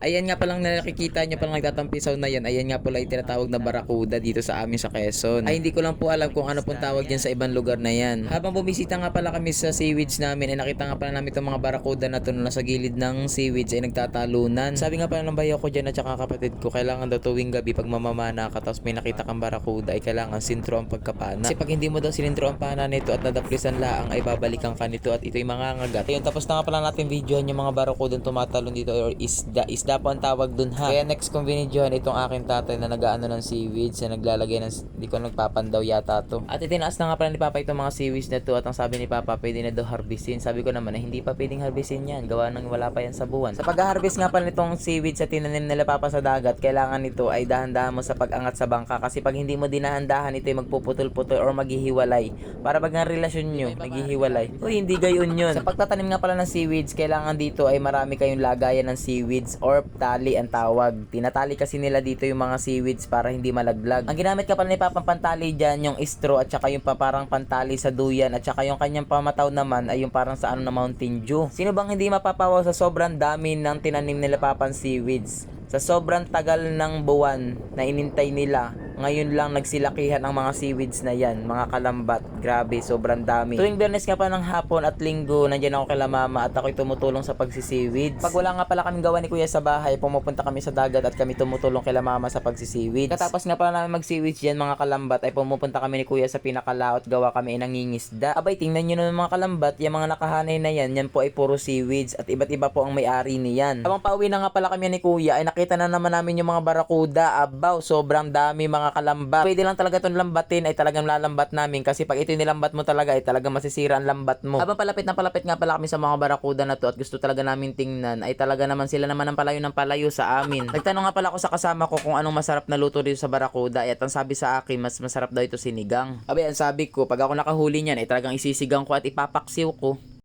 Ayan nga palang nakikita nyo palang nagtatampisaw na yan. Ayan nga pala yung tinatawag na barakuda dito sa amin sa Quezon. Ay hindi ko lang po alam kung ano pong tawag yan sa ibang lugar na yan. Habang bumisita nga pala kami sa seaweeds namin, ay nakita nga pala namin itong mga barakuda na to na nasa gilid ng seaweeds ay nagtatalunan. Sabi nga pala ng bayo ko dyan at saka kapatid ko, kailangan daw tuwing gabi pag mamamana ka tapos may nakita kang barakuda ay kailangan sintro ang pagkapana. Kasi pag hindi mo daw sinintro ang pana nito at nadaplisan laang ay babalikan ka nito at ito'y mangangagat. Ayun, tapos na nga pala natin videohan yung mga barakuda tumatalon dito or isda po ang tawag dun ha. Kaya next kong binidyohan itong aking tatay na nagaano ng seaweeds na naglalagay ng, hindi ko nagpapandaw yata to. At itinaas na nga pala ni Papa itong mga seaweeds na to at ang sabi ni Papa pwede na daw harvestin. Sabi ko naman na hindi pa pwedeng harvestin yan. Gawa nang wala pa yan sa buwan. Sa pag-harvest nga pala nitong seaweeds sa tinanim nila Papa sa dagat, kailangan nito ay dahan-dahan mo sa pag-angat sa bangka kasi pag hindi mo dinahan-dahan ito ay magpuputol-putol or maghihiwalay. Para pag ang relasyon nyo maghihiwalay. Uy, hindi gayon yun. Sa pagtatanim nga pala ng seaweeds, kailangan dito ay marami kayong lagayan ng seaweeds or tali ang tawag. Tinatali kasi nila dito yung mga seaweeds para hindi malaglag. Ang ginamit ka pala ni Papa pantali dyan, yung straw at saka yung parang pantali sa duyan at saka yung kanyang pamataw naman ay yung parang sa ano na Mountain Dew. Sino bang hindi mapapawaw sa sobrang dami ng tinanim nila Papang seaweeds? Sa sobrang tagal ng buwan na inintay nila, ngayon lang nagsilakihan ang mga seaweeds na yan, mga kalambat. Grabe, sobrang dami. Tuwing Biyernes nga pa ng hapon at Linggo, nandiyan ako kay Mama at ako'y tumutulong sa pagsisiweeds. Pag wala nga pala kaming gawa ni Kuya sa bahay, pumupunta kami sa dagat at kami tumutulong kay Mama sa pagsisiweeds. Katapos nga pala namin magsiweeds yan mga kalambat, ay pumupunta kami ni Kuya sa pinakalaot, gawa kami ay nangingisda. Abay, tingnan nyo naman mga kalambat, yung mga nakahanay na yan, yan po ay puro seaweeds at iba't iba po ang may-ari niyan. Habang pauwi na nga pala kami ni Kuya, ay nakita na naman namin yung mga barakuda. Abaw, sobrang dami mga kalambat. Pwede lang talaga itong lambatin, ay talagang lalambat namin kasi pag ito nilambat mo talaga ay talagang masisira ang lambat mo. Habang palapit na palapit nga pala kami sa mga barakuda na to at gusto talaga namin tingnan, ay talaga naman sila naman ang palayo sa amin. Nagtanong nga pala ako sa kasama ko kung anong masarap na luto dito sa barakuda at ang sabi sa akin mas masarap daw ito sinigang. Abay, ang sabi ko pag ako nakahuli niyan ay talagang isisigang ko at ipapaksiw ko.